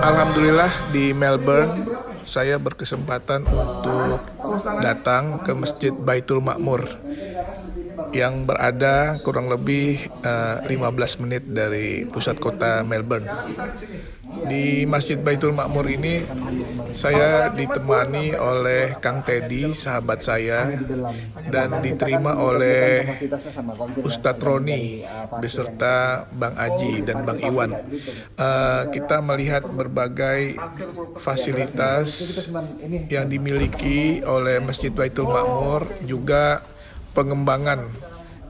Alhamdulillah di Melbourne saya berkesempatan untuk datang ke Masjid Baitul Ma'mur yang berada kurang lebih 15 menit dari pusat kota Melbourne. Di Masjid Baitul Ma'mur ini saya ditemani oleh Kang Teddy, sahabat saya, dan diterima oleh Ustadz Roni beserta Bang Aji dan Bang Iwan. Kita melihat berbagai fasilitas yang dimiliki oleh Masjid Baitul Ma'mur, juga pengembangan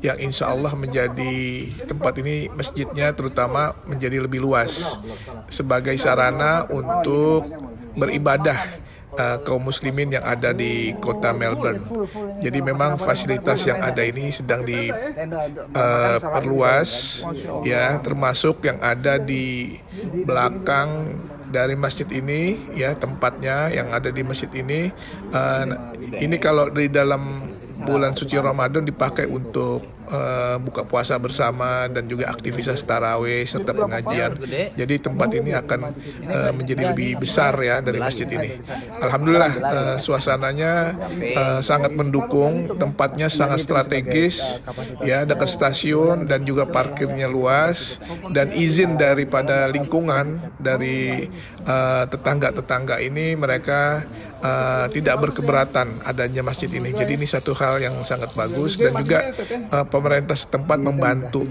yang insya Allah menjadi tempat ini, masjidnya terutama menjadi lebih luas sebagai sarana untuk beribadah kaum muslimin yang ada di kota Melbourne. Jadi memang fasilitas yang ada ini sedang diperluas, ya, termasuk yang ada di belakang dari masjid ini, ya, tempatnya yang ada di masjid ini. Ini kalau di dalam bulan suci Ramadan dipakai untuk buka puasa bersama dan juga aktivitas tarawih serta pengajian. Jadi tempat ini akan menjadi lebih besar, ya, dari masjid ini. Alhamdulillah suasananya sangat mendukung, tempatnya sangat strategis, ya, dekat stasiun dan juga parkirnya luas, dan izin daripada lingkungan dari tetangga-tetangga ini, mereka tidak berkeberatan adanya masjid ini. Jadi ini satu hal yang sangat bagus, dan juga pemerintah setempat membantu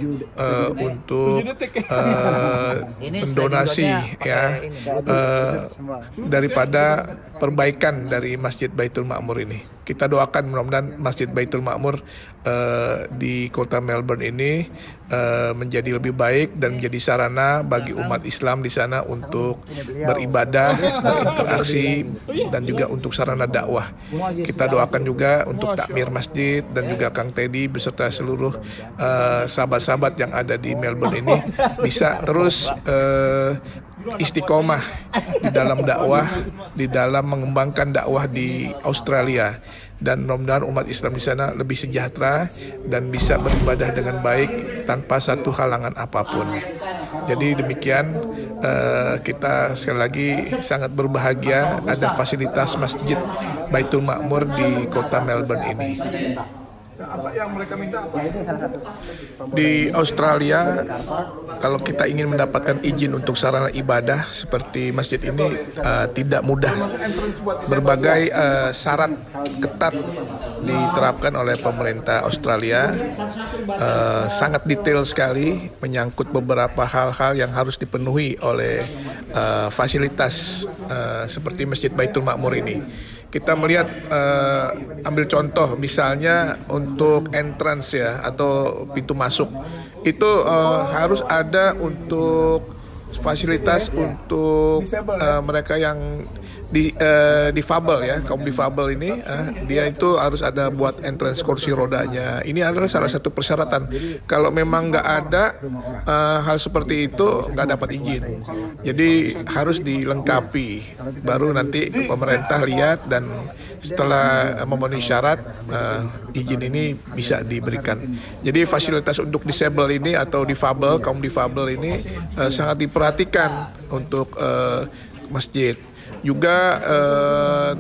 untuk mendonasi, ya, daripada perbaikan dari Masjid Baitul Ma'mur ini. Kita doakan mudah-mudahan Masjid Baitul Ma'mur di kota Melbourne ini menjadi lebih baik dan menjadi sarana bagi umat Islam di sana untuk beribadah, berinteraksi, dan juga untuk sarana dakwah. Kita doakan juga untuk takmir masjid dan juga Kang Teddy beserta seluruh sahabat-sahabat yang ada di Melbourne ini bisa terus istiqomah di dalam dakwah, di dalam mengembangkan dakwah di Australia, dan mudah-mudahan umat Islam di sana lebih sejahtera dan bisa beribadah dengan baik tanpa satu halangan apapun. Jadi demikian, kita sekali lagi sangat berbahagia ada fasilitas Masjid Baitul Ma'mur di kota Melbourne ini. Apa yang mereka minta apa? Di Australia, kalau kita ingin mendapatkan izin untuk sarana ibadah seperti masjid ini tidak mudah. Berbagai syarat ketat diterapkan oleh pemerintah Australia, sangat detail sekali, menyangkut beberapa hal-hal yang harus dipenuhi oleh fasilitas seperti Masjid Baitul Ma'mur ini. Kita melihat, ambil contoh misalnya untuk entrance, ya, atau pintu masuk itu harus ada untuk fasilitas untuk mereka yang difabel, ya, kaum difabel ini, dia itu harus ada buat entrance kursi rodanya. Ini adalah salah satu persyaratan. Kalau memang nggak ada hal seperti itu, nggak dapat izin. Jadi harus dilengkapi, baru nanti pemerintah lihat, dan setelah memenuhi syarat, izin ini bisa diberikan. Jadi fasilitas untuk disable ini atau difabel, kaum difabel ini sangat diperhatikan untuk masjid. Juga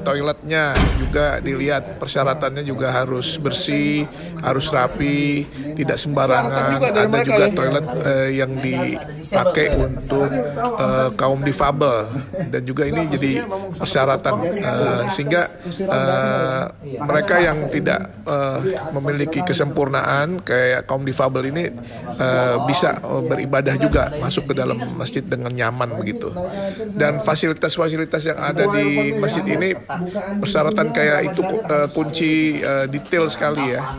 toiletnya juga dilihat, persyaratannya juga harus bersih, harus rapi, tidak sembarangan. Ada juga toilet yang dipakai untuk kaum difabel, dan juga ini jadi persyaratan sehingga mereka yang tidak memiliki kesempurnaan kayak kaum difabel ini bisa beribadah juga, masuk ke dalam masjid dengan nyaman begitu. Dan fasilitas-fasilitas yang ada di masjid ini, persyaratan kayak itu kunci detail sekali, ya,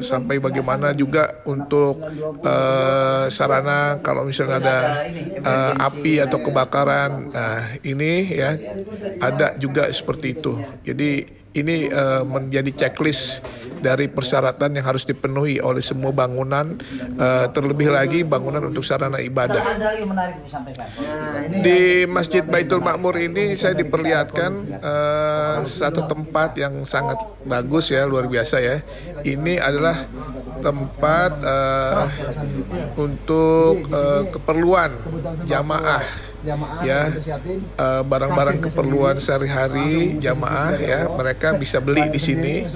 sampai bagaimana juga untuk sarana kalau misalnya ada api atau kebakaran, ini, ya, ada juga seperti itu. Jadi ini menjadi checklist dari persyaratan yang harus dipenuhi oleh semua bangunan, terlebih lagi bangunan untuk sarana ibadah. Di Masjid Baitul Makmur ini saya diperlihatkan satu tempat yang sangat bagus ya, luar biasa ya. Ini adalah tempat untuk keperluan jamaah ya, barang-barang keperluan sehari-hari jamaah ya, mereka bisa beli di sini,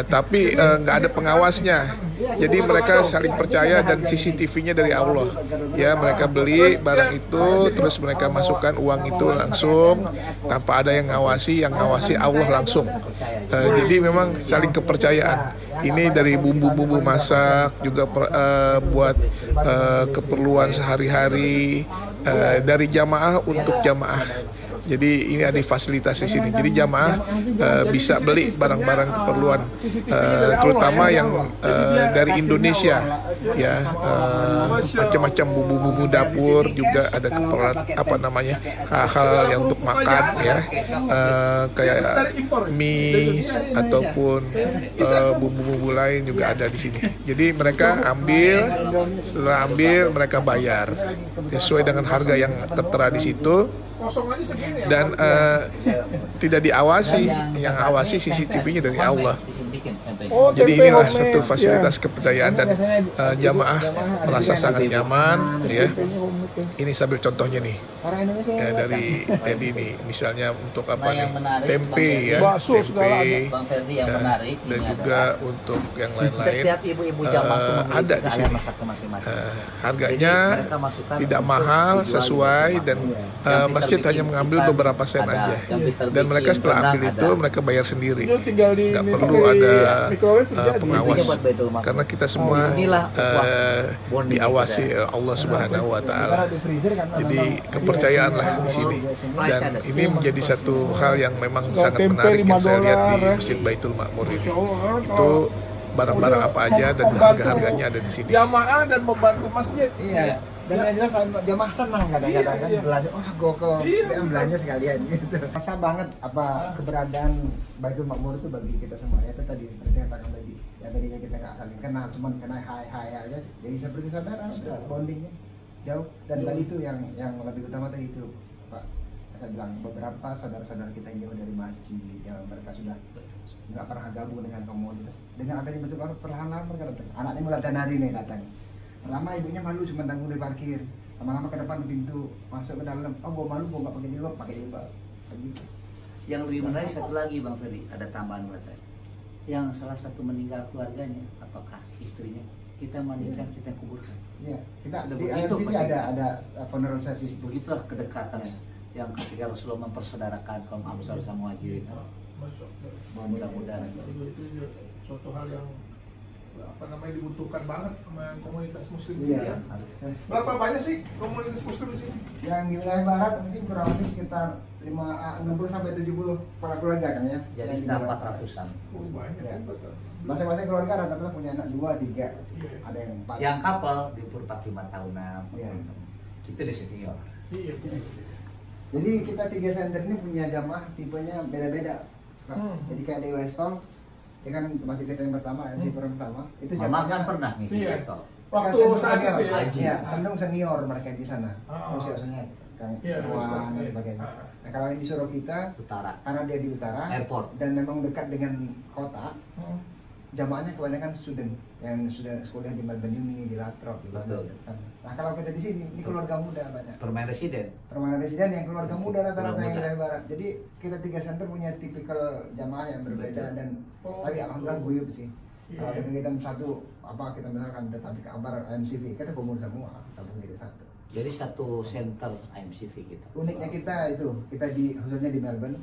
tapi nggak ada pengawasnya, jadi mereka saling percaya dan CCTV-nya dari Allah ya, mereka beli barang itu terus mereka masukkan uang itu langsung tanpa ada yang ngawasi, yang ngawasi Allah langsung. Jadi memang saling kepercayaan. Ini dari bumbu-bumbu masak juga buat keperluan sehari-hari, dari jamaah untuk jamaah. Jadi ini ada fasilitas di sini. Jadi jamaah bisa beli barang-barang keperluan, terutama yang dari Indonesia, ya, macam-macam bumbu-bumbu dapur juga ada keperluan hal-hal yang untuk makan ya, kayak mie ataupun bumbu-bumbu lain juga ada di sini. Jadi mereka ambil, setelah ambil mereka bayar sesuai dengan harga yang tertera di situ. Dan tidak diawasi, yang awasi CCTV-nya dari Allah. Jadi inilah satu fasilitas kepercayaan dan jamaah merasa sangat nyaman ya. Ini sambil contohnya nih ya, dari Teddy nih, misalnya untuk apa nih, tempe ya, tempe dan juga untuk yang lain-lain ada di sini. Harganya tidak mahal, sesuai, dan masjid hanya mengambil beberapa sen aja, dan mereka setelah ambil itu mereka bayar sendiri, nggak perlu ada pengawas, karena kita semua diawasi Allah Subhanahu wa Ta'ala. Jadi kepercayaan lah di sini, dan ini menjadi satu hal yang memang sangat menarik yang saya lihat di Masjid Baitul Makmur ini. Itu barang-barang apa aja dan harga-harganya ada di sini. Jamaah dan membantu masjid. Iya. Dan yang jelas jamaah senang kadang-kadang kan belanja, gue ke BM belanja sekalian gitu. Rasa banget apa keberadaan Baitul Makmur itu bagi kita semua. Itu tadi seperti yang katakan tadi, yang tadinya kita nggak saling kenal, cuman kena hai aja, jadi seperti saudara, bondingnya jauh. Dan tadi itu yang lebih utama tadi itu Pak, saya bilang beberapa saudara-saudara kita yang jauh dari masjid, yang mereka sudah nggak pernah gabung dengan komunitas, dengan adanya Baitul Makmur perlahan-lahan mereka datang. Anaknya mulai hari nih datang. Pertama ibunya malu cuma tanggung di parkir, lama-lama ke depan pintu masuk ke dalam, oh gue malu, gue nggak pakai jilbab, begitu. Yang lebih menarik satu lagi Bang Ferry, ada tambahan buat saya. Yang salah satu meninggal keluarganya ataukah istrinya, kita mandikan, kita kuburkan. Iya, kita di IMCV ada funeral service. Begitulah kedekatan yang ketika Rasulullah mempersaudarakan kaum Ansar sama Muhajirin. Mudah-mudahan itu suatu hal yang dibutuhkan banget sama komunitas muslim. Iya. Berapa banyak sih komunitas muslim di sini? Yang di wilayah barat mungkin kurang lebih sekitar 60 sampai 70 para keluarga kan ya. Jadi sekitar 400-an. Banyak. Ya. Masing-masing keluarga rata-rata punya anak 2, 3, ada yang 4. Yang kapal di umur 45 tahunan. Iya. Kita di sini ya. Iya. Jadi kita 3 center ini punya jamaah tipenya beda-beda. Jadi kayak di Westall, ya kan masih kita yang pertama, pertama itu Mama kan pernah nih di Iya. Westall. Waktu saat itu ya. Iya, sandung senior mereka di sana. Usia-usianya Kang Iya, Iwan dan iya. sebagainya. Nah, kalau yang di Suropita, Utara. karena dia di utara, Airport. dan memang dekat dengan kota, jamaahnya kebanyakan student yang sudah sekolah di Melbourne Uni, di Latrobe, di Betul. sana. Nah, kalau kita di sini, ini keluarga muda banyak. Permain residen. Permanent residen yang keluarga muda rata-rata Keluarga yang muda. wilayah barat. Jadi kita 3 center punya tipikal jamaah yang berbeda. Betul. Dan Oh. tapi alhamdulillah guyup sih. Iya. Kalau ada kegiatan satu, apa kita misalkan ada tablik akbar MCV, kita kumpul semua, kita jadi satu. Jadi satu center IMCV kita. Uniknya kita itu, kita di khususnya di Melbourne,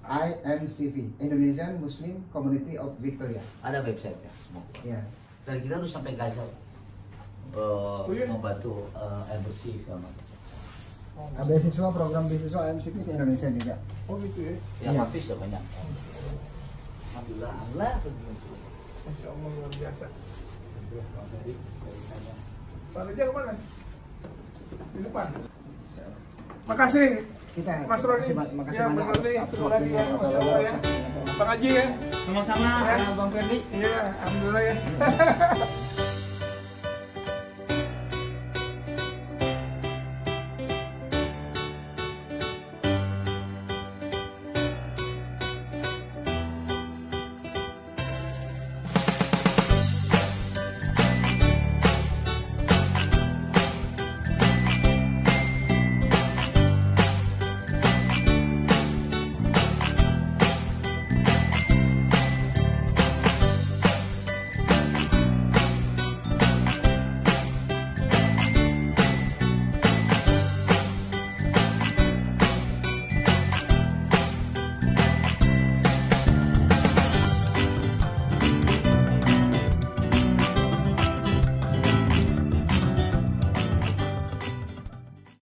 IMCV, Indonesian Muslim Community of Victoria. Ada website-nya semua. Ya. Dan kita harus sampai Gaza iya? membantu air bersih segala macam. Nah, beasiswa program beasiswa IMCV di Indonesia juga. Oh gitu ya. Yang Iya. habis sudah banyak. Alhamdulillah. Masya Allah, luar biasa. Pak Raja kemana? Di depan. Makasih kita. Mas Roni. Makasih Ya, banyak. Bang Roni. atas Terima kasih ya. waktunya. Masya Allah ya. Bang Haji ya. Sama-sama, Bang Ferdi. Iya, alhamdulillah ya.